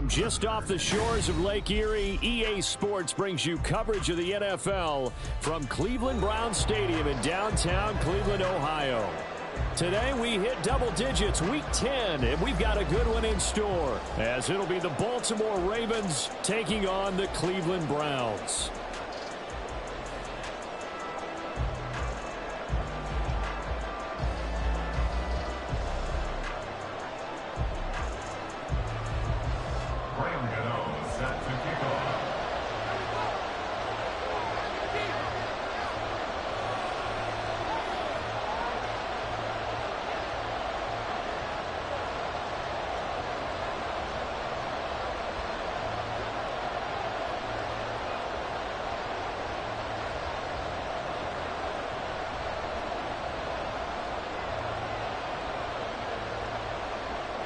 From just off the shores of Lake Erie, EA Sports brings you coverage of the NFL from Cleveland Browns Stadium in downtown Cleveland, Ohio. Today we hit double digits, week 10, and we've got a good one in store, as it'll be the Baltimore Ravens taking on the Cleveland Browns.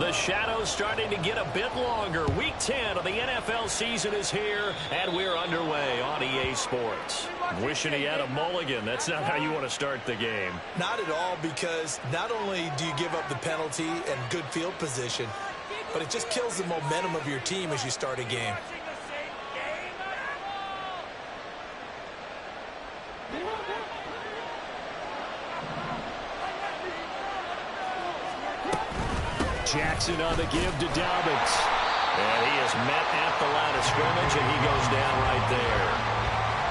The shadow's starting to get a bit longer. Week 10 of the NFL season is here, and we're underway on EA Sports. Wishing he had a mulligan. That's not how you want to start the game. Not at all, because not only do you give up the penalty and good field position, but it just kills the momentum of your team as you start a game. Jackson on the give to Dobbins. And he is met at the line of scrimmage, and he goes down right there.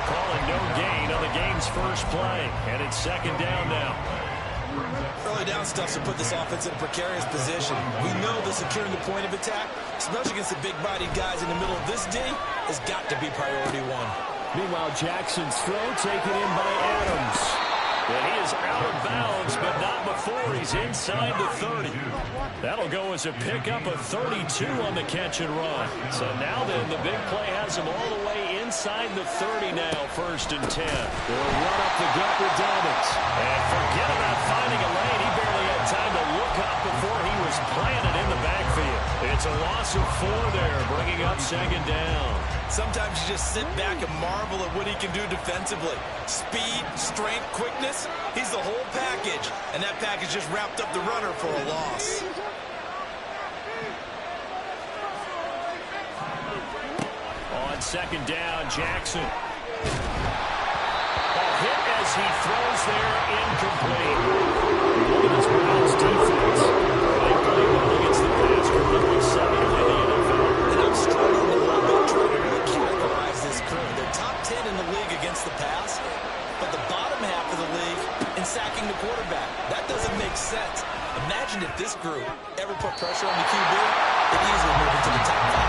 Calling no gain on the game's first play. And it's second down now. Early down stuff to put this offense in a precarious position. We know that securing the point of attack, especially against the big-bodied guys in the middle of this D, has got to be priority one. Meanwhile, Jackson's throw taken in by Adams. And he is out of bounds, but not before he's inside the 30. That'll go as a pickup of 32 on the catch and run. So now then, the big play has him all the way inside the 30 now, 1st and 10. They'll run up the gut with Dobbins. And forget about finding a lane. He barely had time to look up before he was planted in the backfield. It's a loss of 4 there, bringing up second down. Sometimes you just sit back and marvel at what he can do defensively. Speed, strength, quickness, he's the whole package. And that package just wrapped up the runner for a loss. On second down, Jackson. A hit as he throws there, incomplete. Look at this Browns defense. They play well against the pass, currently 7th in the NFL. And I'm struggling a little bit trying to really categorize this crew. They're top 10 in the league against the pass, but the bottom half of the league in sacking the quarterback. That doesn't make sense. Imagine if this group ever put pressure on the QB, they'd easily move into the top 5.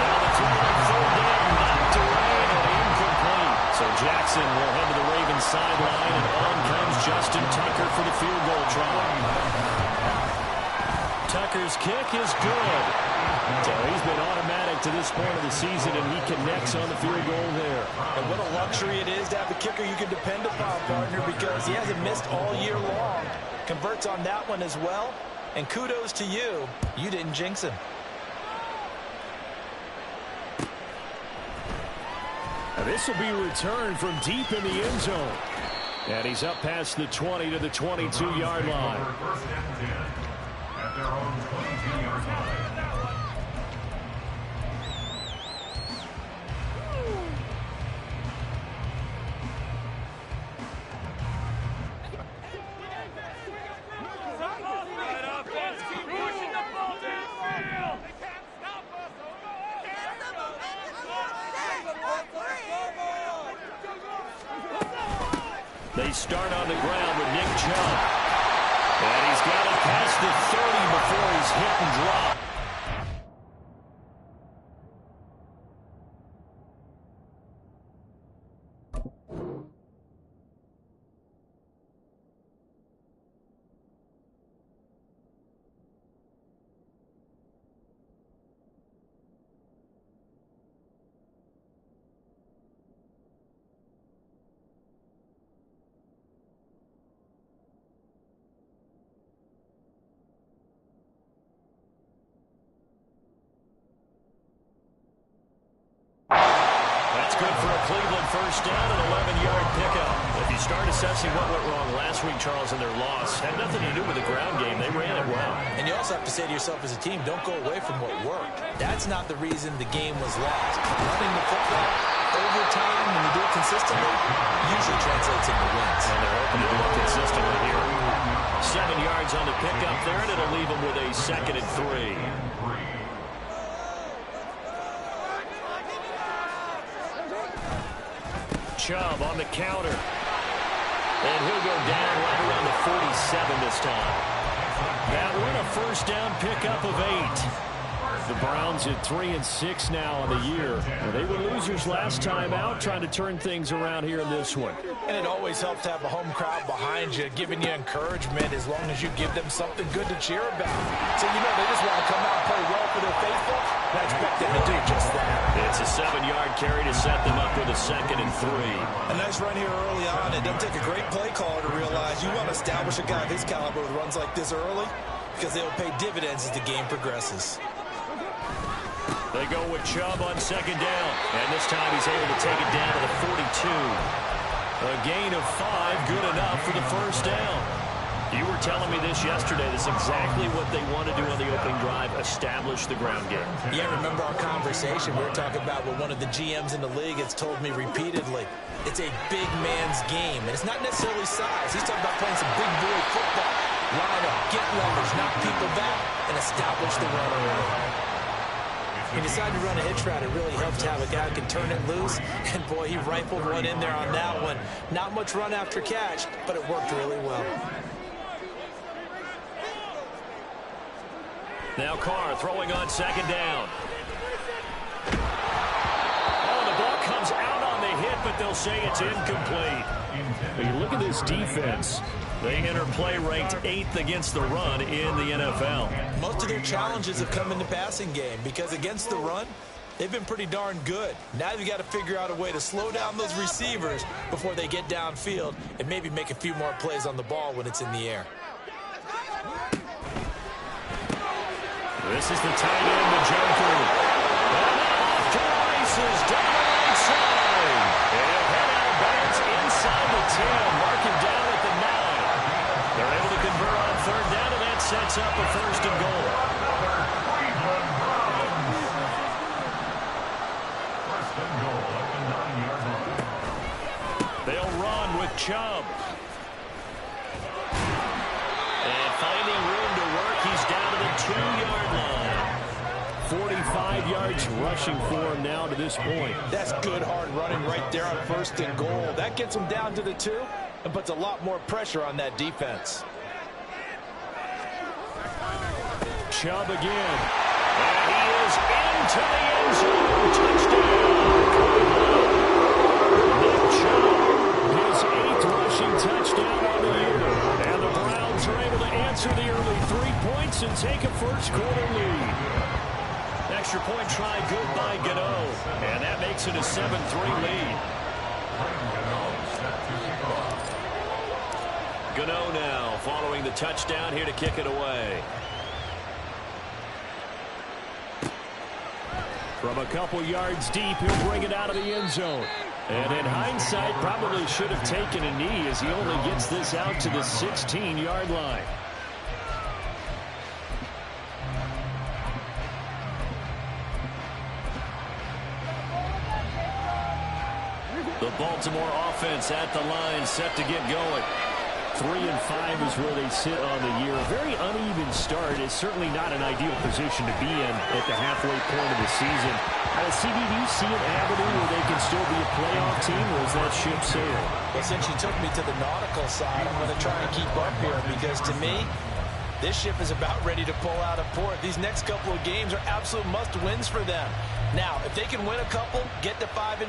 Now the throw on third down, knocked away and incomplete. So Jackson will head to the Ravens sideline, and on comes Justin Tucker for the field goal try. Tucker's kick is good. So he's been automatic to this point of the season, and he connects on the field goal there. And what a luxury it is to have a kicker you can depend upon, partner, because he hasn't missed all year long. Converts on that one as well. And kudos to you. You didn't jinx him. Now this will be returned from deep in the end zone. And he's up past the 20 to the 22-yard line. At their own 22-yard line. They start on the ground with Nick Chubb. And he's got it past the 30 before he's hit and dropped. good for a Cleveland first down, an 11-yard pickup. If you start assessing what went wrong last week, Charles, in their loss, had nothing to do with the ground game. They ran it well. And you also have to say to yourself as a team, don't go away from what worked. That's not the reason the game was lost. Running the football over time, when you do it consistently, usually translates into wins. And they're hoping to do it consistently here. 7 yards on the pickup there, and it'll leave them with a 2nd and 3. Chubb on the counter. And he'll go down right around the 47 this time. That one a first down pickup of 8. The Browns at 3-6 now on the year. They were losers last time out, trying to turn things around here in this one. And it always helps to have a home crowd behind you, giving you encouragement as long as you give them something good to cheer about. So, you know, they just want to come out and play well for their faithful. And I expect them to do just that. It's a 7-yard carry to set them up with a 2nd and 3. A nice run here early on. It doesn't take a great play caller to realize you want to establish a guy of his caliber with runs like this early because they will pay dividends as the game progresses. They go with Chubb on 2nd down. And this time he's able to take it down to the 42. A gain of 5, good enough for the first down. You were telling me this yesterday. That's exactly what they want to do on the opening drive, establish the ground game. Yeah, remember our conversation. We were talking about what one of the GMs in the league has told me repeatedly. It's a big man's game, and it's not necessarily size. He's talking about playing some big boy football. Line up, get numbers, knock people back, and establish the run early. He decided to run a hitch route. It really helps to have a guy who can turn it loose. And, boy, he rifled one in there on that one. Not much run after catch, but it worked really well. Now Carr throwing on 2nd down. Oh, the ball comes out on the hit, but they'll say it's incomplete. When you look at this defense, they enter play ranked 8th against the run in the NFL. Most of their challenges have come in the passing game because against the run, they've been pretty darn good. Now you've got to figure out a way to slow down those receivers before they get downfield and maybe make a few more plays on the ball when it's in the air. This is the tight end, the Joker. And off to the races down the right side. And he'll head out of bounds inside the 10. Mark him down at the 9. They're able to convert on 3rd down, and that sets up a 1st and goal. First and goal at the 9-yard line. They'll run with Chubb. And finding room to work, he's down to the 2-yard line. 45 yards rushing for him now to this point. That's good hard running right there on 1st and goal. That gets him down to the 2 and puts a lot more pressure on that defense. Chubb again. And he is into the end zone. Touchdown. Nick Chubb, his 8th rushing touchdown on the year. And the Browns are able to answer the early 3 points and take a first-quarter lead. Extra point try good by Gano. And that makes it a 7-3 lead. Gano now following the touchdown here to kick it away. From a couple yards deep, he'll bring it out of the end zone. And in hindsight, probably should have taken a knee as he only gets this out to the 16-yard line. The Baltimore offense at the line, set to get going. 3-5 is where they sit on the year. A very uneven start. It's certainly not an ideal position to be in at the halfway point of the season. CD, do you see an avenue where they can still be a playoff team, or is that ship sailed? Well, since you took me to the nautical side, I'm going to try and keep up here because to me, this ship is about ready to pull out of port. These next couple of games are absolute must-wins for them. Now, if they can win a couple, get to 5-5,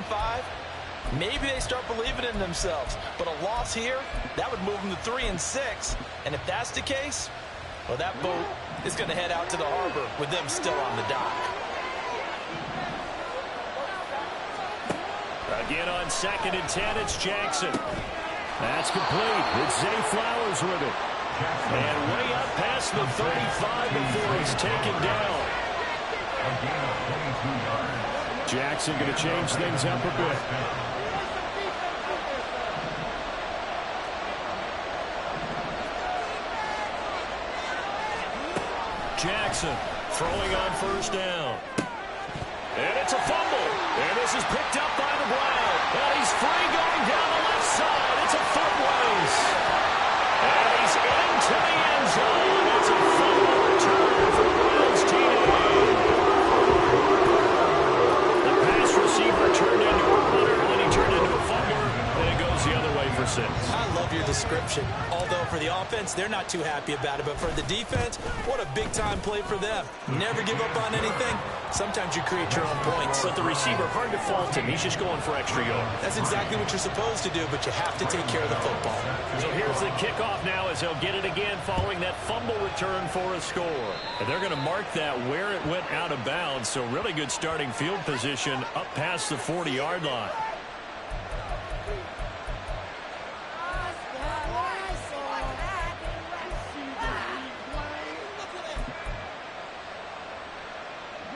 maybe they start believing in themselves. But a loss here, that would move them to 3-6. And if that's the case, well, that boat is going to head out to the harbor with them still on the dock. Again on 2nd and 10, it's Jackson. That's complete. It's Zay Flowers with it. And way up past the 35 before he's taken down. Jackson going to change things up a bit. Jackson throwing on first down. And it's a fumble. And this is picked up by the Browns. And he's free going down the left side. It's a foot race. And he's into the end zone. It's a fumble return for the Browns team. The pass receiver turned into a runner, and then he turned into a fumbler, and it goes the other way for 6. I love your description. Although for the offense, they're not too happy about it. But for the defense, what a big-time play for them. Never give up on anything. Sometimes you create your own points. But the receiver, hard to fault him. He's just going for extra yards. That's exactly what you're supposed to do, but you have to take care of the football. So here's the kickoff now as they'll get it again following that fumble return for a score. And they're going to mark that where it went out of bounds. So really good starting field position up past the 40-yard line.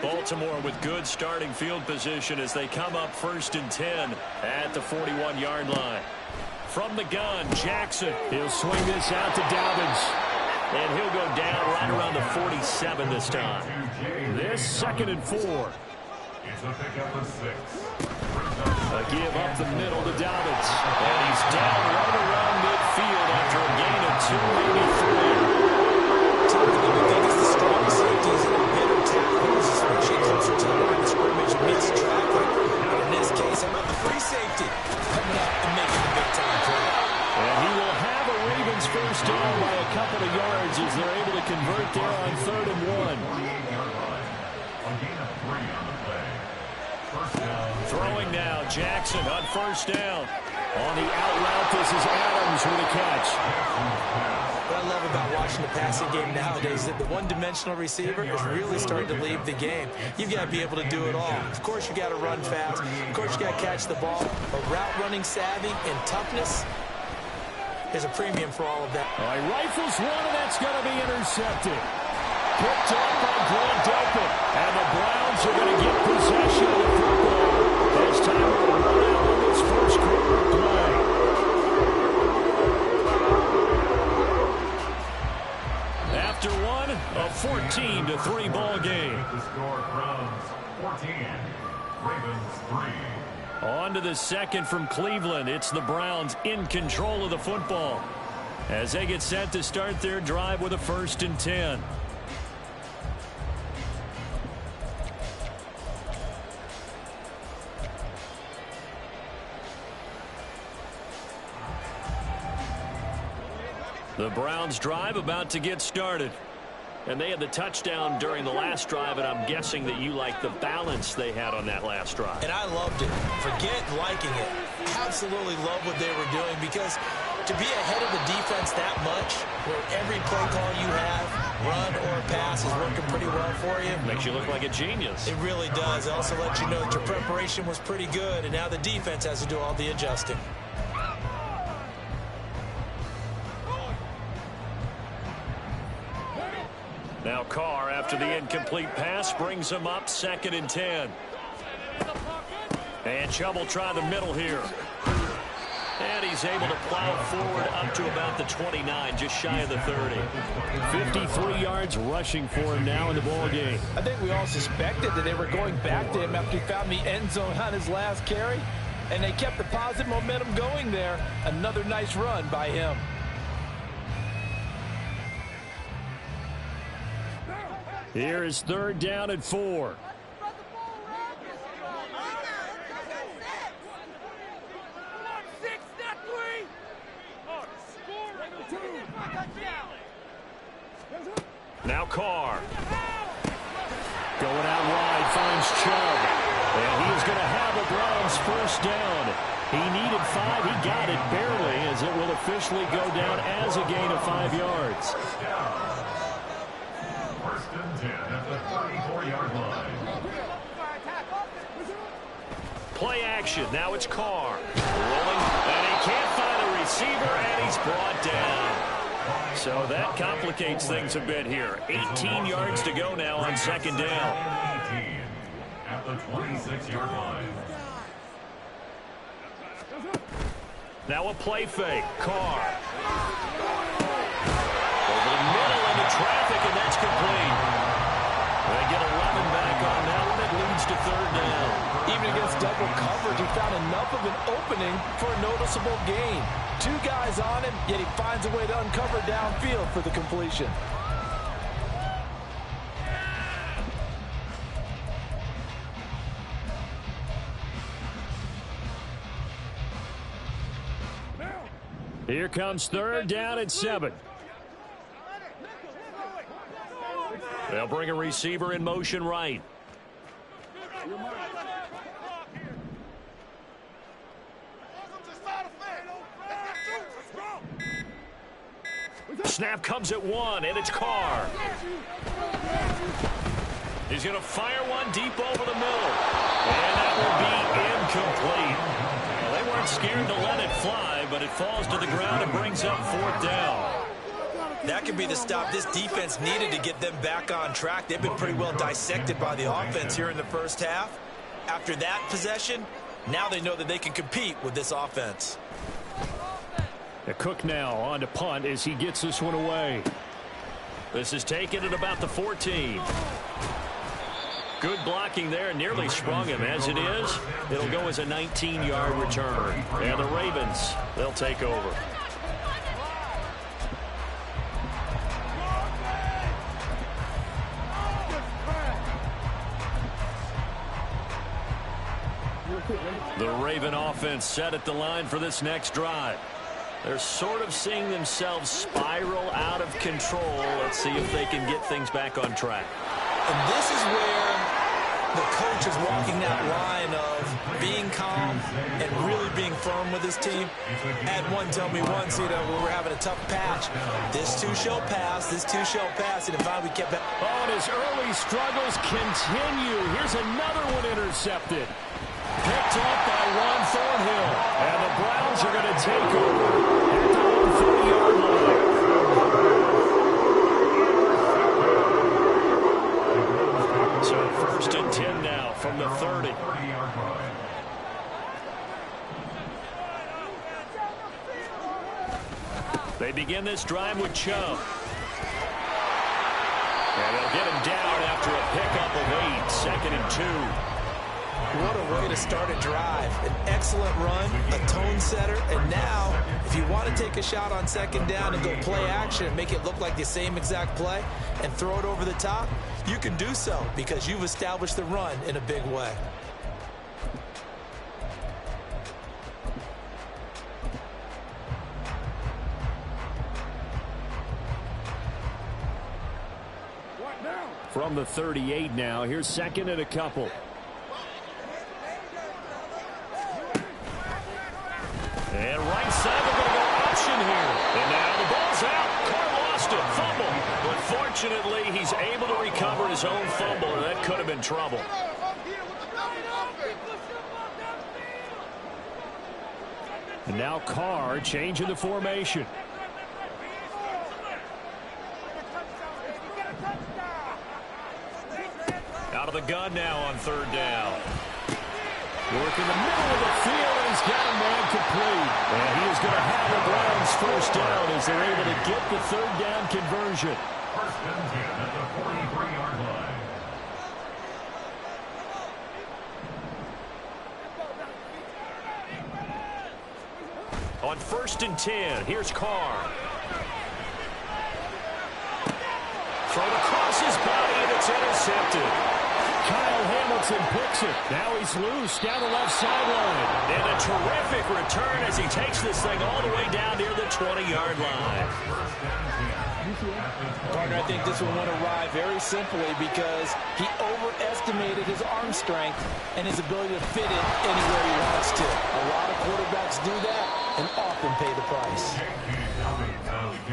Baltimore with good starting field position as they come up 1st and 10 at the 41-yard line. From the gun, Jackson. He'll swing this out to Dobbins. And he'll go down right around the 47 this time. This 2nd and 4. It's a pickup of 6. A give up the middle to Dobbins. And he's down right around midfield after a gain of 2, maybe 3. Typically, we think it's the strong safeties and the better tackles, especially closer to the line of scrimmage amidst traffic. But in this case, how about the free safety coming up and making the big-time play? And he will have a Ravens first down by a couple of yards as they're able to convert there on 3rd and 1. 48-yard line. A gain of 3 on the play. First down. Throwing now, Jackson on first down. On the out route, this is Adams with a catch. What I love about watching the passing game nowadays is that the one-dimensional receiver is really starting to leave the game. You've got to be able to do it all. Of course, you got to run fast. Of course, you got to catch the ball. But route running savvy and toughness is a premium for all of that. All right, rifles one, and that's going to be intercepted. Picked up by Grant Delpit. And the Browns are going to get possession of the football. As time will run out on this first quarter play. After one, a 14-3 ball game. The score, Browns 14, Ravens 3. On to the second from Cleveland. It's the Browns in control of the football as they get set to start their drive with a 1st and 10. The Browns drive about to get started. And they had the touchdown during the last drive, and I'm guessing that you like the balance they had on that last drive. And I loved it. Forget liking it. Absolutely love what they were doing, because to be ahead of the defense that much, where every play call you have, run or pass, is working pretty well for you. Makes you look like a genius. It really does. It also lets you know that your preparation was pretty good, and now the defense has to do all the adjusting. Now Carr, after the incomplete pass, brings him up 2nd and 10. And Chubb will try the middle here. And he's able to plow forward up to about the 29, just shy of the 30. 53 yards rushing for him now in the ball game. I think we all suspected that they were going back to him after he found the end zone on his last carry. And they kept the positive momentum going there. Another nice run by him. Here is 3rd down and 4. Now Carr. Going out wide, finds Chubb. And he is going to have a Browns first down. He needed 5. He got it barely, as it will officially go down as a gain of 5 yards. 1st and 10 at the 34-yard line. Play action. Now it's Carr. Rolling. And he can't find a receiver, and he's brought down. So that complicates things a bit here. 18 yards to go now on 2nd down. At the 26-yard line. Now a play fake. Carr. Over the middle into traffic, and that's complete. They get 11 back on that one. It leads to third down. Even against double coverage, he found enough of an opening for a noticeable gain. Two guys on him, yet he finds a way to uncover downfield for the completion. Here comes third down and 7. They'll bring a receiver in motion right. Snap comes at 1, and it's Carr. He's going to fire one deep over the middle. And that will be incomplete. Well, they weren't scared to let it fly, but it falls to the ground and brings up fourth down. That could be the stop this defense needed to get them back on track. They've been pretty well dissected by the offense here in the first half. After that possession, now they know that they can compete with this offense. Cook now on to punt as he gets this one away. This is taken at about the 14. Good blocking there, nearly sprung him. As it is, it'll go as a 19-yard return. And the Ravens, they'll take over. The Raven offense set at the line for this next drive. They're sort of seeing themselves spiral out of control. Let's see if they can get things back on track. And this is where the coach is walking that line of being calm and really being firm with his team. Had one tell me once, when we're having a tough patch, this too shall pass, this too shall pass, and finally we kept it. Oh, and his early struggles continue. Here's another one intercepted. Picked off by Ron Thornhill. And the Browns are going to take over at the 40-yard line. So first and 10 now from the 30. They begin this drive with Chubb. And they'll get him down after a pickup of 8. Second and 2. What a way to start a drive. An excellent run, a tone setter, and now, if you want to take a shot on second down and go play action and make it look like the same exact play and throw it over the top, you can do so because you've established the run in a big way. From the 38 now, here's second and a couple. And right side, they're going to go option here. And now the ball's out. Carr lost it. Fumble. But fortunately, he's able to recover his own fumble, or that could have been trouble. And now Carr changing the formation. Out of the gun now on third down. Work in the middle of the field, and he's got a man complete. And he is going to have the Browns first down as they're able to get the third down conversion. First and 10 at the 43-yard line. On first and 10, here's Carr. Thrown across his body, and it's intercepted. Kyle Hamilton picks it. Now he's loose down the left sideline. And a terrific return as he takes this thing all the way down near the 20-yard line. Partner, I think this one went awry very simply because he overestimated his arm strength and his ability to fit it anywhere he wants to. A lot of quarterbacks do that and often pay the price.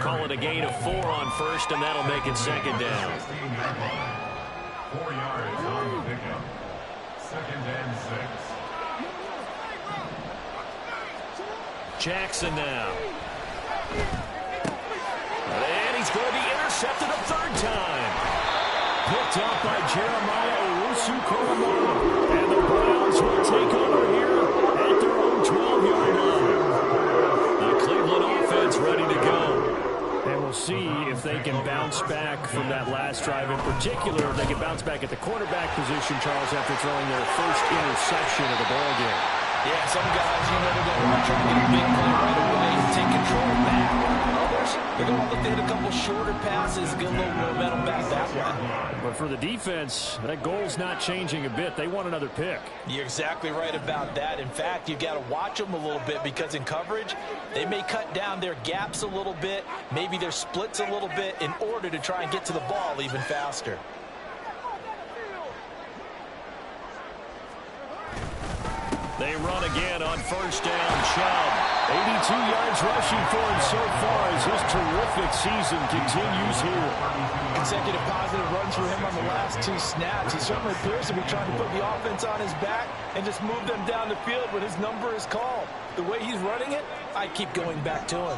Call it a gain of 4 on first, and that'll make it second down. 4 yards on the pickup. Second and 6. Jackson now. And he's going to be intercepted a third time. picked up by Jeremiah Owusu-Koramoah. And the Browns will take over here at their own 12-yard line. The Cleveland offense ready to go. And we'll see if they can bounce back from that last drive. In particular, if they can bounce back at the quarterback position, Charles, after throwing their first interception of the ballgame. Yeah, some guys, they're going to want to try to get a big play right away and take control back. Others, they're going to look to hit a couple shorter passes, get a little momentum back that way. But for the defense, that goal's not changing a bit. They want another pick. You're exactly right about that. In fact, you've got to watch them a little bit because in coverage, they may cut down their gaps a little bit, maybe their splits a little bit in order to try and get to the ball even faster. They run again on first down. Chubb, 82 yards rushing for him so far as his terrific season continues here. Consecutive positive runs for him on the last 2 snaps. He certainly appears to be trying to put the offense on his back and just move them down the field when his number is called. The way he's running it, I keep going back to him.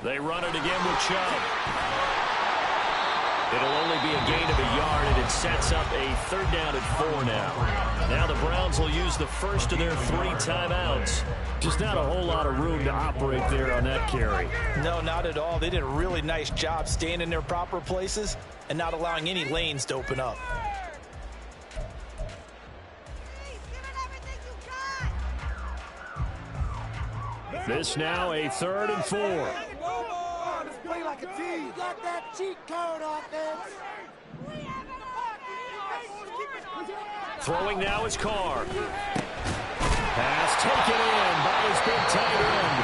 They run it again with Chubb. It'll only be a gain of a yard, and it sets up a 3rd down and 4 now. Now the Browns will use the first of their 3 timeouts. Just not a whole lot of room to operate there on that carry. No, not at all. They did a really nice job staying in their proper places and not allowing any lanes to open up. This now a 3rd and 4. Play like a team. You got that cheat code, offense. Throwing now is Carr. Pass taken in by his big tight end.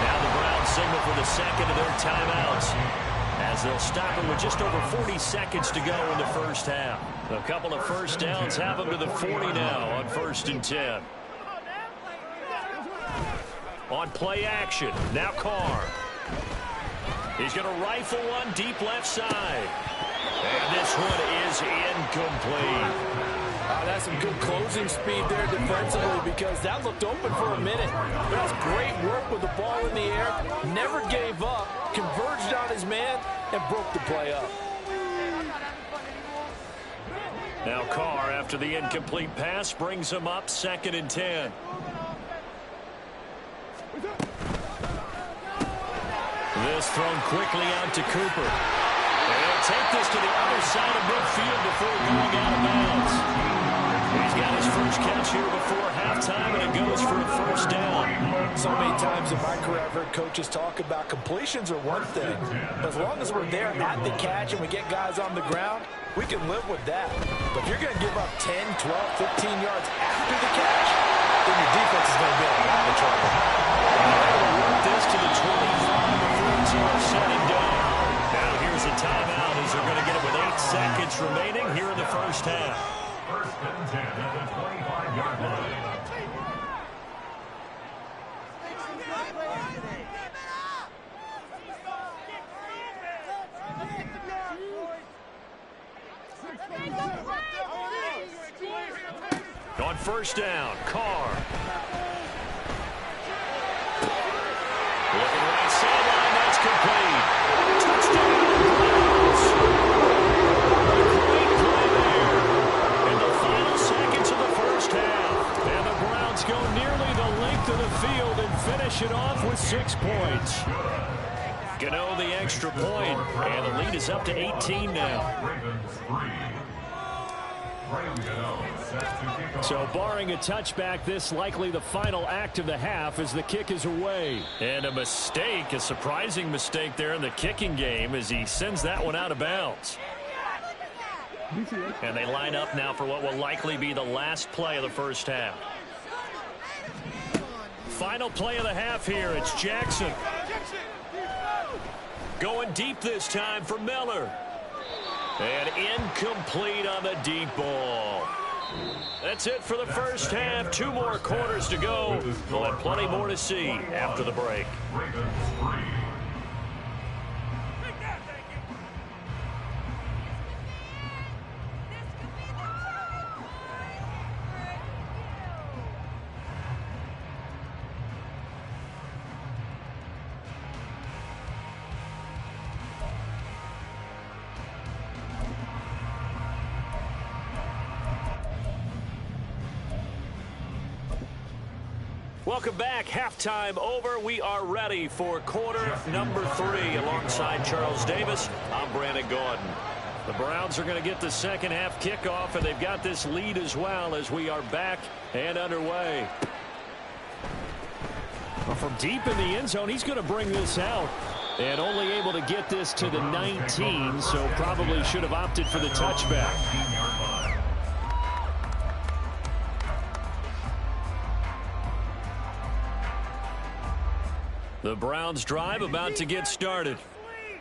Now the Browns signal for the second of their timeouts, as they'll stop it with just over 40 seconds to go in the first half. A couple of first downs have them to the 40 now on 1st and 10. On play action, now Carr. He's going to rifle one deep left side. And this one is incomplete. That's some good closing speed there defensively because that looked open for a minute. That's great work with the ball in the air. Never gave up, converged on his man, and broke the play up. Now Carr, after the incomplete pass, brings him up 2nd and 10. This thrown quickly out to Cooper. They'll take this to the other side of midfield before going out of bounds. He's got his first catch here before halftime, and it goes for a 1st down. So many times in my career I've heard coaches talk about completions are one thing. But as long as we're there at the catch and we get guys on the ground, we can live with that. But if you're going to give up 10, 12, 15 yards after the catch, then your defense is going to be in a lot of trouble. Work this to the 25 before it's all said and done. Now here's a timeout as they're going to get it with 8 seconds remaining here in the first half. 1st and 10 at the 25-yard line. On 1st down, Carr. Looking right sideline, that's complete. Touchdown, Browns. Great play there. In the final seconds of the first half. And the Browns go nearly the length of the field and finish it off with 6 points. Gano the extra point, and the lead is up to 18 now. Ravens 3. So barring a touchback, this likely the final act of the half as the kick is away. And a mistake, a surprising mistake there in the kicking game as he sends that one out of bounds. And they line up now for what will likely be the last play of the first half. Final play of the half here. It's Jackson. Going deep this time for Miller. And incomplete on the deep ball. That's it for the first half. 2 more quarters to go. We'll have plenty more to see after the break. Ravens 3. Welcome back. Halftime over. We are ready for quarter number 3. Alongside Charles Davis, I'm Brandon Gordon. The Browns are going to get the second half kickoff, and they've got this lead as well as we are back and underway. Well, from deep in the end zone, he's going to bring this out. And only able to get this to the 19, so probably should have opted for the touchback. The Browns drive about to get started.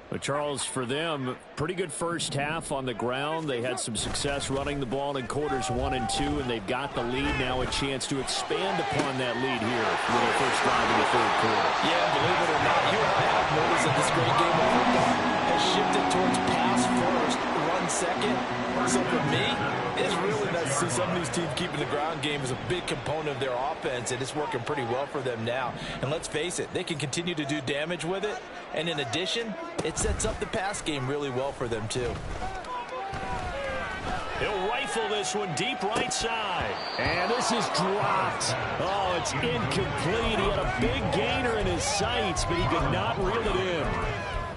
But Charles, for them, pretty good first half on the ground. They had some success running the ball in quarters 1 and 2, and they've got the lead now, a chance to expand upon that lead here with their first drive in the third quarter. Yeah, believe it or not, you and I have noticed that this great game of football has shifted towards pass first, run second. So for me, it's really nice to see some of these teams keeping the ground game as a big component of their offense, and it's working pretty well for them now. And let's face it, they can continue to do damage with it. And in addition, it sets up the pass game really well for them too. He'll rifle this one deep right side. And this is dropped. Oh, it's incomplete. He had a big gainer in his sights, but he could not reel it in.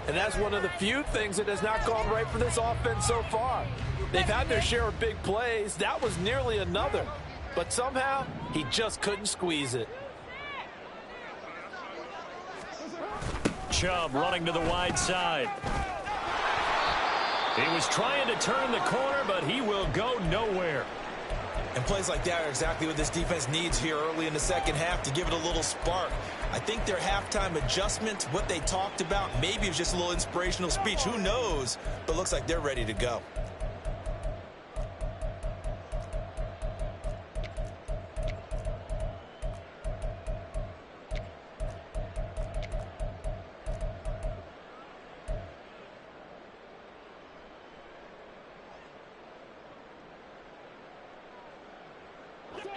And that's one of the few things that has not gone right for this offense so far. They've had their share of big plays. That was nearly another. But somehow, he just couldn't squeeze it. Chubb running to the wide side. He was trying to turn the corner, but he will go nowhere. And plays like that are exactly what this defense needs here early in the second half to give it a little spark. I think their halftime adjustments, what they talked about, maybe it was just a little inspirational speech. Who knows? But looks like they're ready to go.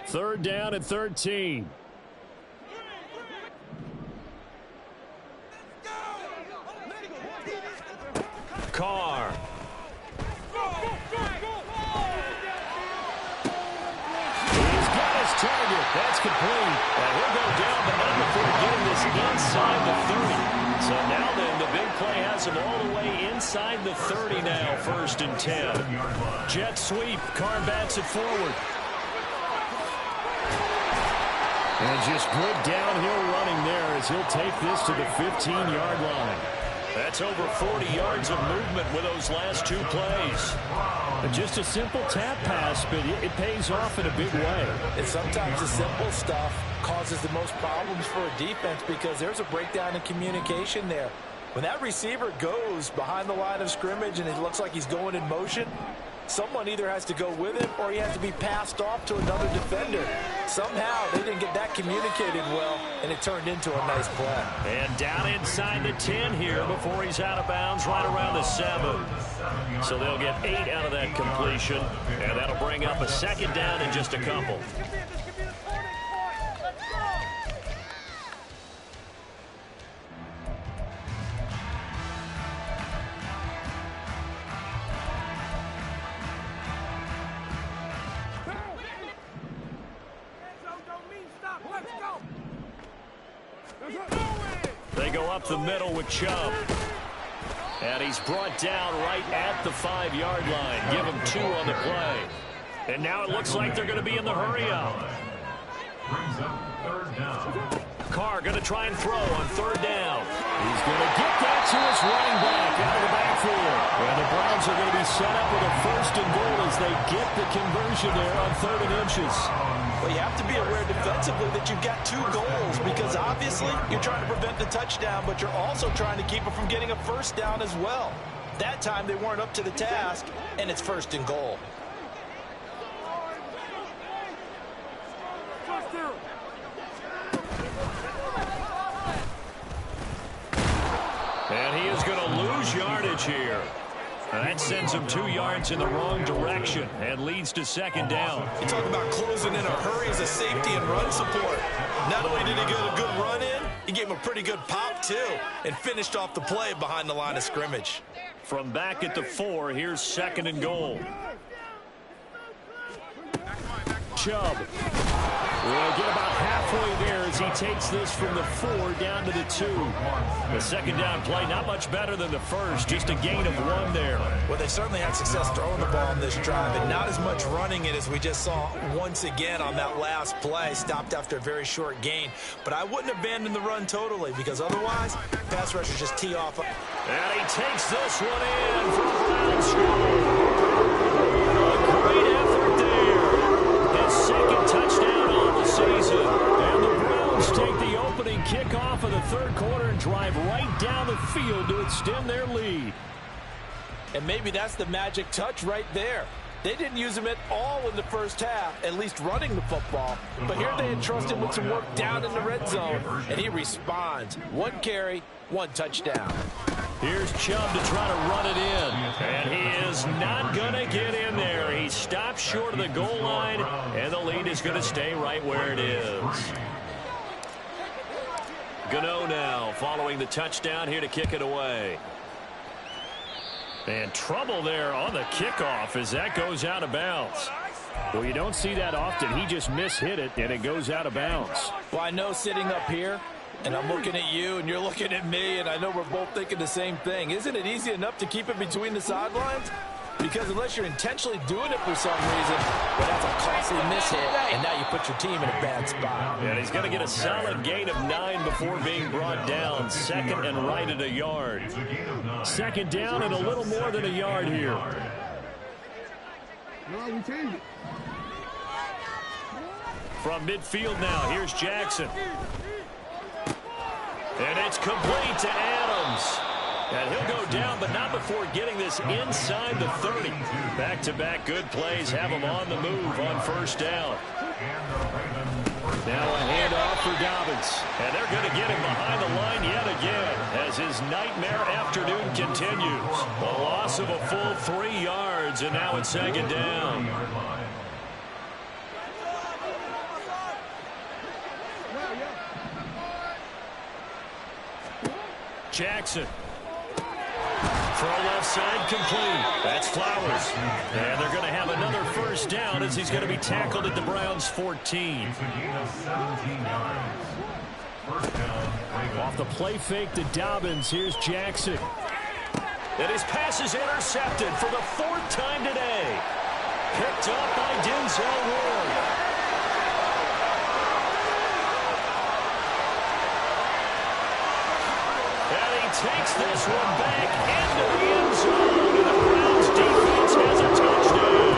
Third down and 13. Carr. He's got his target. That's complete. And he'll go down, but not before getting this inside the 30. So now then, the big play has him all the way inside the 30 now, 1st and 10. Jet sweep. Carr bats it forward. And just good downhill running there as he'll take this to the 15-yard line. That's over 40 yards of movement with those last 2 plays. Just a simple tap pass, but it pays off in a big way. And sometimes the simple stuff causes the most problems for a defense because there's a breakdown in communication there. When that receiver goes behind the line of scrimmage and it looks like he's going in motion, someone either has to go with him or he has to be passed off to another defender. Somehow they didn't get that communicated well, and it turned into a nice play. And down inside the 10 here before he's out of bounds, right around the 7. So they'll get 8 out of that completion, and that'll bring up a 2nd down in just a couple. They go up the middle with Chubb. And he's brought down right at the 5-yard line. Give him 2 on the play. And now it looks like they're going to be in the hurry-up. Brings up 3rd down. Carr going to try and throw on 3rd down. He's going to get that to his running back out of the backfield. And the Browns are going to be set up with a 1st and goal as they get the conversion there on 3rd and inches. Well, you have to be aware defensively that you've got 2 goals because obviously you're trying to prevent the touchdown, but you're also trying to keep it from getting a 1st down as well. That time they weren't up to the task, and it's 1st and goal. And he is going to lose yardage here. That sends him 2 yards in the wrong direction and leads to 2nd down. You talk about closing in a hurry as a safety and run support. Not only did he get a good run in, he gave him a pretty good pop too and finished off the play behind the line of scrimmage. From back at the 4, here's 2nd and goal. Chubb. We'll get about halfway there as he takes this from the 4 down to the 2. The second down play, not much better than the first, just a gain of 1 there. Well, they certainly had success throwing the ball on this drive, and not as much running it as we just saw once again on that last play. Stopped after a very short gain. But I wouldn't abandon the run totally, because otherwise, pass rushers just tee off. And he takes this one in for the Browns score. A great effort there. His second touchdown on the season. And the Browns take the opening kickoff of the third quarter and drive right down the field to extend their lead. And maybe that's the magic touch right there. They didn't use him at all in the first half, at least running the football. But here they entrust him with some work down in the red zone, and he responds. 1 carry, 1 touchdown. Here's Chubb to try to run it in. And he is not going to get in there. He stops short of the goal line, and the lead is going to stay right where it is. Gano now following the touchdown here to kick it away. And trouble there on the kickoff as that goes out of bounds. Well, you don't see that often. He just mishit it, and it goes out of bounds. Well, I know sitting up here, and I'm looking at you, and you're looking at me, and I know we're both thinking the same thing. Isn't it easy enough to keep it between the sidelines? Because unless you're intentionally doing it for some reason, well, that's a costly mishit, and now you put your team in a bad spot. And he's going to get a solid gain of 9 before being brought down. Second and right at a yard. Second down and a little more than a yard here. From midfield now, here's Jackson. And it's complete to Adams. And he'll go down, but not before getting this inside the 30. Back-to-back good plays have him on the move on first down. Now a handoff for Dobbins. And they're going to get him behind the line yet again as his nightmare afternoon continues. A loss of a full 3 yards, and now it's second down. Jackson. Throw left side complete. That's Flowers. And they're going to have another first down as he's going to be tackled at the Browns' 14. Off the play fake to Dobbins. Here's Jackson. And his pass is intercepted for the 4th time today. Picked up by Denzel Ward. Takes this one back into the end zone, and the Browns defense has a touchdown.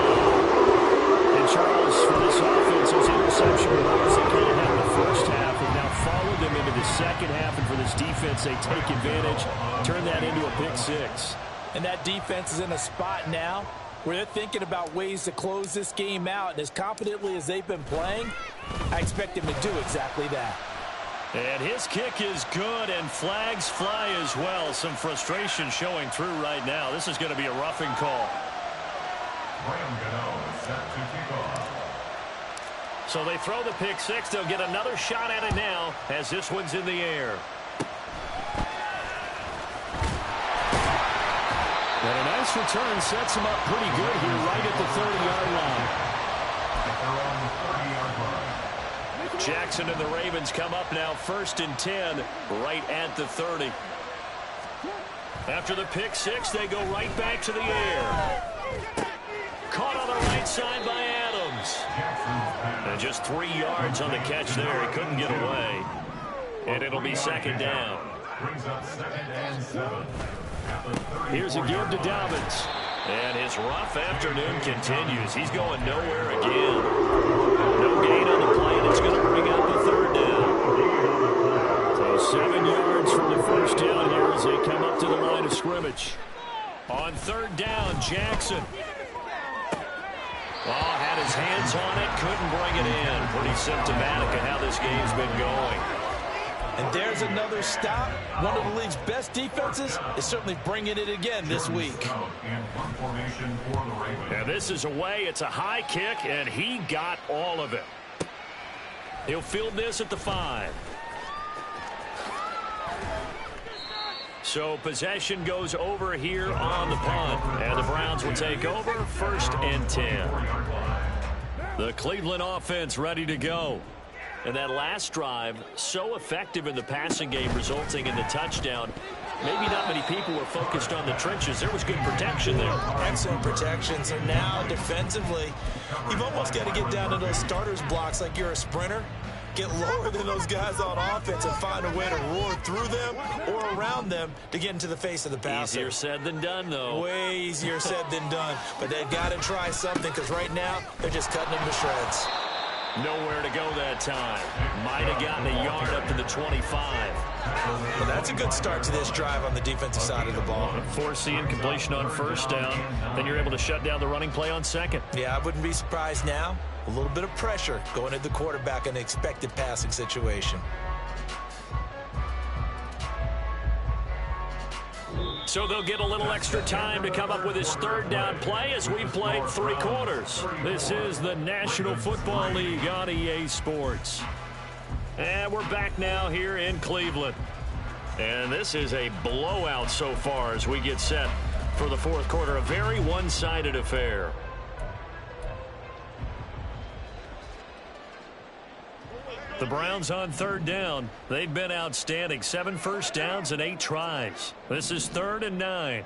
And Charles, for this offense, those interception runs that kind of had the first half have now followed them into the second half, and for this defense, they take advantage, turn that into a pick 6. And that defense is in a spot now where they're thinking about ways to close this game out, and as confidently as they've been playing, I expect them to do exactly that. And his kick is good, and flags fly as well. Some frustration showing through right now. This is going to be a roughing call. So they throw the pick 6. They'll get another shot at it now as this one's in the air. And a nice return sets him up pretty good here right at the 30-yard line. Jackson and the Ravens come up now 1st and 10 right at the 30. After the pick 6, they go right back to the air. Caught on the right side by Adams. And just 3 yards on the catch there. He couldn't get away. And it'll be second down. Here's a give to Dobbins. And his rough afternoon continues. He's going nowhere again. No gain on the play, and it's going to bring out the 3rd down. So 7 yards from the first down here as they come up to the line of scrimmage. On 3rd down, Jackson. Oh, had his hands on it, couldn't bring it in. Pretty symptomatic of how this game's been going. And there's another stop. One of the league's best defenses is certainly bringing it again this week. And this is away. It's a high kick, and he got all of it. He'll field this at the 5. So possession goes over here on the punt. And the Browns will take over 1st and 10. The Cleveland offense ready to go. And that last drive, so effective in the passing game, resulting in the touchdown. Maybe not many people were focused on the trenches. There was good protection there. Excellent protection. So now, defensively, you've almost got to get down to those starters blocks like you're a sprinter. Get lower than those guys on offense and find a way to roar through them or around them to get into the face of the passer. Easier said than done, though. Way easier said than done. But they've got to try something because right now they're just cutting them to shreds. Nowhere to go that time. Might have gotten a yard up to the 25. Well, that's a good start to this drive on the defensive side of the ball. Forcing completion on first down. Then you're able to shut down the running play on second. Yeah, I wouldn't be surprised now. A little bit of pressure going at the quarterback in an expected passing situation. So they'll get a little extra time to come up with his third down play as we played 3 quarters. This is the National Football League on EA Sports. And we're back now here in Cleveland. And this is a blowout so far as we get set for the fourth quarter. A very one-sided affair. The Browns on third down. They've been outstanding. 7 first downs and 8 tries. This is 3rd and 9.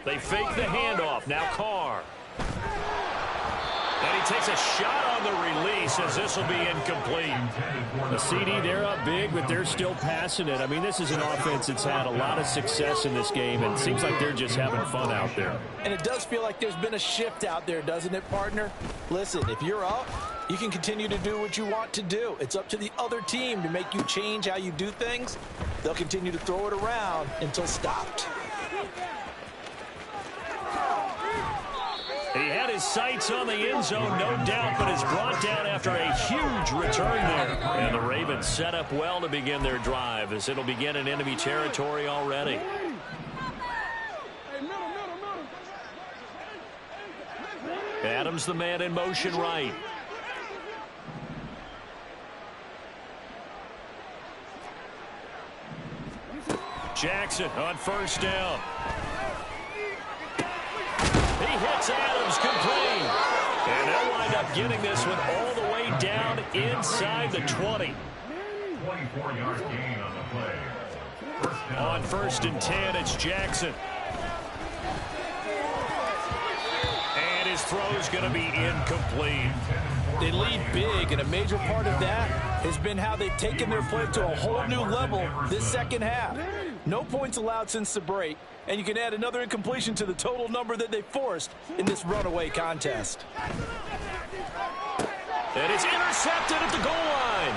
They fake the handoff. Now Carr. And he takes a shot on the release as this will be incomplete. The CD, they're up big, but they're still passing it. I mean, this is an offense that's had a lot of success in this game, and it seems like they're just having fun out there. And it does feel like there's been a shift out there, doesn't it, partner? Listen, if you're up, you can continue to do what you want to do. It's up to the other team to make you change how you do things. They'll continue to throw it around until stopped. He had his sights on the end zone, no doubt, but is brought down after a huge return there. And the Ravens set up well to begin their drive as it'll begin in enemy territory already. Adams the man in motion right. Jackson on first down. He hits Adams complete. And they'll wind up getting this one all the way down inside the 20. 24-yard gain on the play. On 1st and 10, it's Jackson. And his throw's going to be incomplete. They lead big, and a major part of that has been how they've taken their play to a whole new level this second half. No points allowed since the break, and you can add another incompletion to the total number that they forced in this runaway contest. And it's intercepted at the goal line.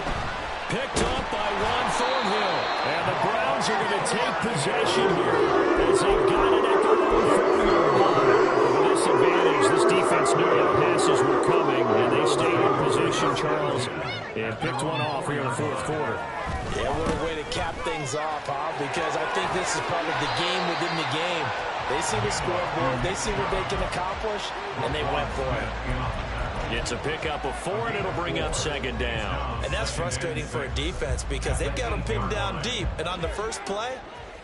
Picked up by Juan Thornhill. And the Browns are going to take possession here as they've got it at their own 40-yard line. With this advantage, this defense knew that passes were coming, and they stayed in position, Charles, and picked one off here in the fourth quarter. Yeah, what a way to cap things off, huh? Because I think this is part of the game within the game. They see the scoreboard, they see what they can accomplish, and they went for it. It's a pickup of 4, and it'll bring up 2nd down. And that's frustrating for a defense because they've got them pinned down deep. And on the first play,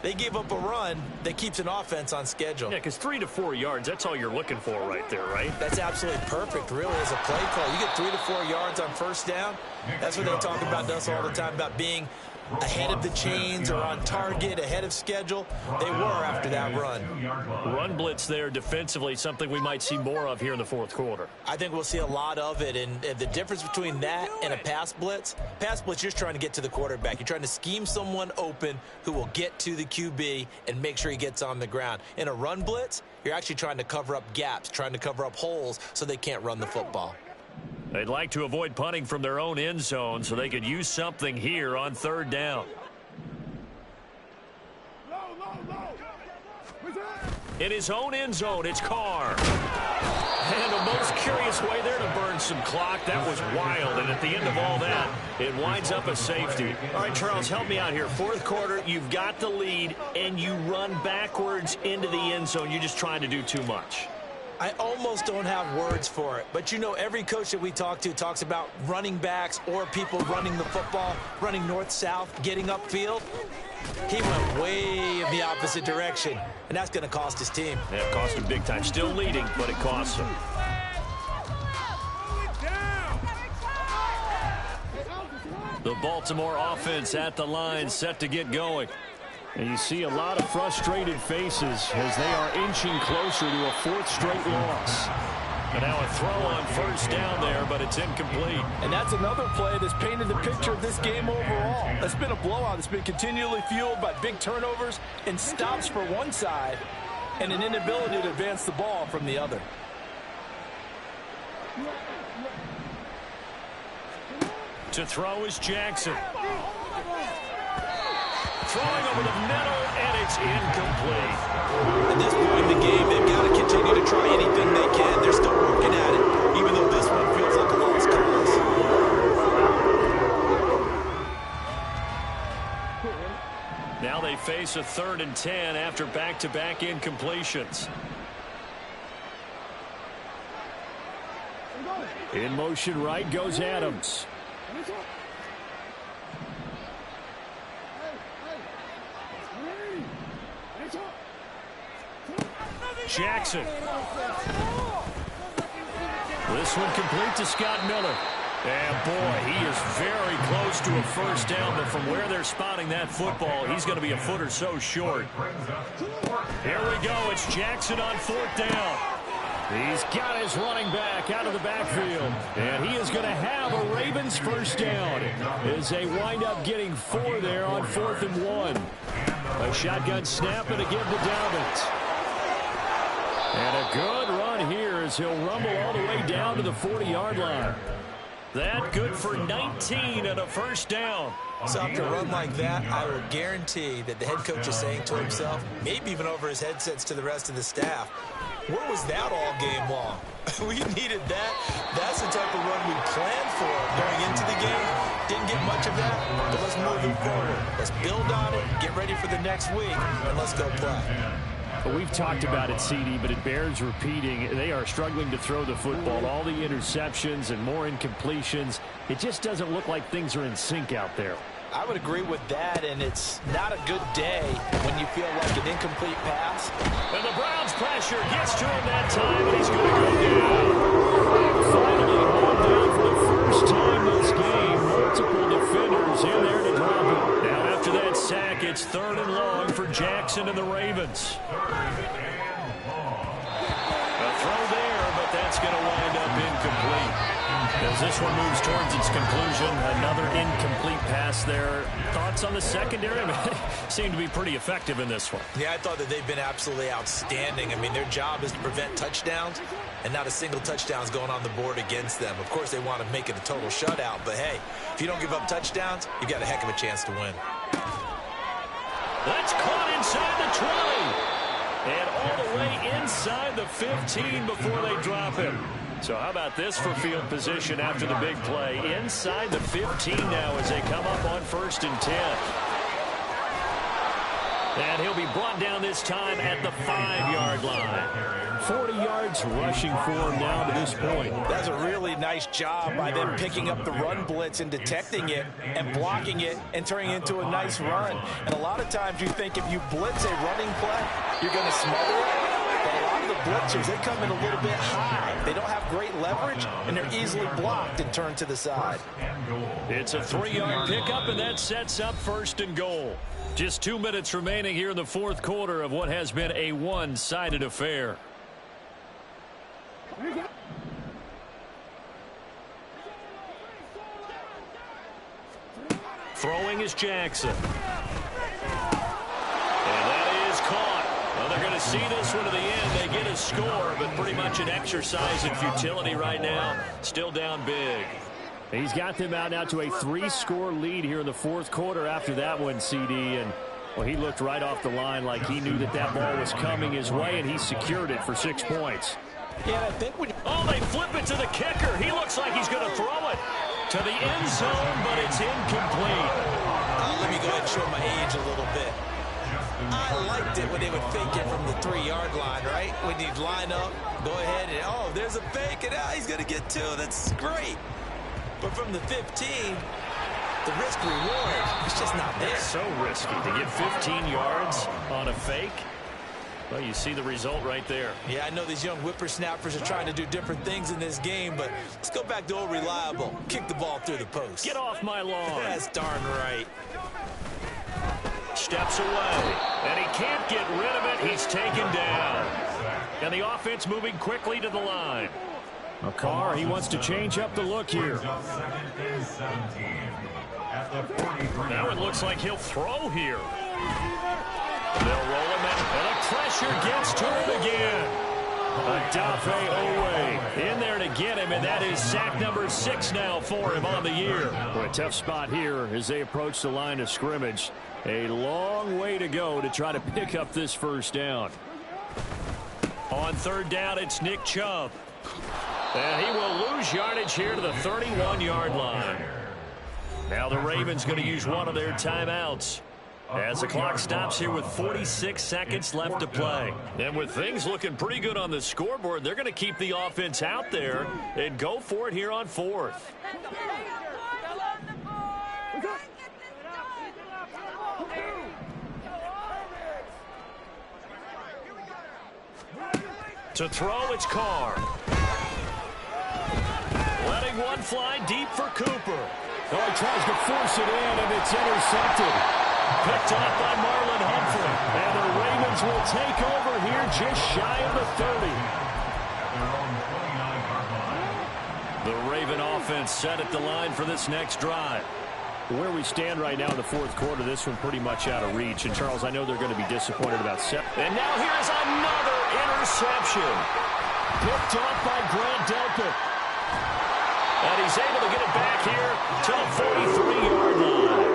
they give up a run that keeps an offense on schedule. Yeah, because 3 to 4 yards, that's all you're looking for right there, right? That's absolutely perfect, really, as a play call. You get 3 to 4 yards on first down. That's what they talk about to us all the time, about being ahead of the chains or on target, ahead of schedule. They were after that run. Run blitz there defensively, something we might see more of here in the fourth quarter. I think we'll see a lot of it, and the difference between that and a pass blitz, you're just trying to get to the quarterback. You're trying to scheme someone open who will get to the QB and make sure he gets on the ground. In a run blitz, you're actually trying to cover up gaps, trying to cover up holes so they can't run the football. They'd like to avoid punting from their own end zone so they could use something here on 3rd down. In his own end zone, it's Carr. And a most curious way there to burn some clock. That was wild, and at the end of all that, it winds up a safety. All right, Charles, help me out here. Fourth quarter, you've got the lead, and you run backwards into the end zone. You're just trying to do too much. I almost don't have words for it. But, you know, every coach that we talk to talks about running backs or people running the football, running north-south, getting upfield. He went way in the opposite direction, and that's going to cost his team. Yeah, it cost him big time. Still leading, but it costs him. The Baltimore offense at the line, set to get going. And you see a lot of frustrated faces as they are inching closer to a 4th straight loss. And now a throw on first down there, but it's incomplete. And that's another play that's painted the picture of this game overall. It's been a blowout that's been continually fueled by big turnovers and stops for one side and an inability to advance the ball from the other. To throw is Jackson. Throwing over the middle, and it's incomplete. At this point in the game, they've got to continue to try anything they can. They're still working at it, even though this one feels like a lost cause. Now they face a 3rd and 10 after back-to-back incompletions. In motion right goes Adams. Jackson. This one complete to Scott Miller. And boy, he is very close to a first down, but from where they're spotting that football, he's going to be a foot or so short. Here we go. It's Jackson on 4th down. He's got his running back out of the backfield. And he is going to have a Ravens first down as they wind up getting 4 there on 4th and 1. A shotgun snap and a give to Dobbins. And a good run here as he'll rumble all the way down to the 40-yard line. That good for 19 and a first down. So after a run like that, I will guarantee that the head coach is saying to himself, maybe even over his headsets to the rest of the staff, where was that all game long? We needed that. That's the type of run we planned for going into the game. Didn't get much of that, but let's move it forward. Let's build on it, get ready for the next week, and let's go play. Well, we've talked about it, CD, but it bears repeating. They are struggling to throw the football. All the interceptions and more incompletions. It just doesn't look like things are in sync out there. I would agree with that, and it's not a good day when you feel like an incomplete pass. And the Browns pressure gets to him that time, and he's going to go down. Finally hauled down for the first time this game. Multiple defenders in there to drop him. Now after that sack, it's 3rd and long for Jackson and the Ravens. A throw there, but that's going to wind up incomplete. As this one moves towards its conclusion, another incomplete pass there. Thoughts on the secondary? I mean, they seem to be pretty effective in this one. Yeah, I thought that they've been absolutely outstanding. I mean, their job is to prevent touchdowns, and not a single touchdown is going on the board against them. Of course, they want to make it a total shutout, but hey, if you don't give up touchdowns, you've got a heck of a chance to win. That's caught inside the 20. And all the way inside the 15 before they drop him. So how about this for field position after the big play? Inside the 15 now as they come up on 1st and 10. And he'll be brought down this time at the 5-yard line. 40 yards rushing for him now to this point. That's a really nice job by them picking up the run blitz and detecting it and blocking it and turning it into a nice run. And a lot of times you think if you blitz a running play, you're going to smother it. But a lot of the blitzers, they come in a little bit high. They don't have great leverage, and they're easily blocked and turned to the side. It's a 3-yard pickup, and that sets up 1st and goal. Just 2 minutes remaining here in the 4th quarter of what has been a one-sided affair. Throwing is Jackson. And that is caught. Well, they're going to see this one to the end. They get a score, but pretty much an exercise in futility right now. Still down big. He's got them out now to a 3-score lead here in the 4th quarter after that one, CD. And, well, he looked right off the line like he knew that that ball was coming his way, and he secured it for 6 points. Yeah, I think when oh, they flip it to the kicker. He looks like he's going to throw it to the end zone, but it's incomplete. Let me go ahead and show my age a little bit. I liked it when they would fake it from the 3-yard line, right? When you'd line up, go ahead, and, oh, there's a fake, and he's going to get 2. That's great. But from the 15, the risk-reward is just not there. It's so risky to get 15 yards on a fake. Well, you see the result right there. Yeah, I know these young whippersnappers are trying to do different things in this game, but let's go back to old reliable. Kick the ball through the post. Get off my lawn. That's darn right. Steps away, and he can't get rid of it. He's taken down. And the offense moving quickly to the line. Carr, he wants to change up the look here. Now it looks like he'll throw here. They'll roll him in, and the pressure gets to him again. Adafe Owe in there to get him, and that is sack number 6 now for him on the year. Boy, a tough spot here as they approach the line of scrimmage. A long way to go to try to pick up this first down. On 3rd down, it's Nick Chubb. And he will lose yardage here to the 31-yard line. Now the Ravens going to use one of their timeouts as the clock stops here with 46 seconds left to play. And with things looking pretty good on the scoreboard, they're going to keep the offense out there and go for it here on 4th. To throw, it's Carr. Letting one fly deep for Cooper. Oh, he tries to force it in, and it's intercepted. Picked off by Marlon Humphrey. And the Ravens will take over here just shy of the 30. The Raven offense set at the line for this next drive. Where we stand right now in the 4th quarter, this one pretty much out of reach. And, Charles, I know they're going to be disappointed about set. And now here's another interception. Picked off by Grant Delpit. And he's able to get it back here to the 43-yard line.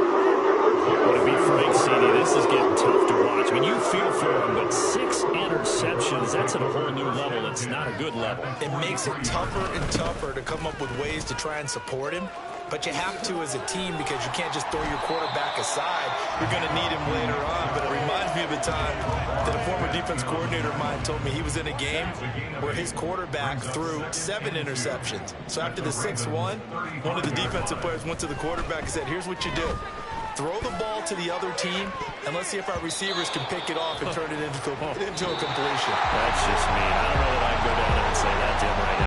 Well, to be frank, CD, this is getting tough to watch. I mean, you feel for him, but 6 interceptions, that's at a whole new level. It's not a good level. It makes it tougher and tougher to come up with ways to try and support him. But you have to as a team because you can't just throw your quarterback aside. You're going to need him later on. But it reminds me of a time that a former defense coordinator of mine told me he was in a game where his quarterback threw 7 interceptions. So after the 6th one of the defensive players went to the quarterback and said, here's what you do. Throw the ball to the other team, and let's see if our receivers can pick it off and turn it into a completion. That's just mean. I don't know that I can go down there and say that to him right now.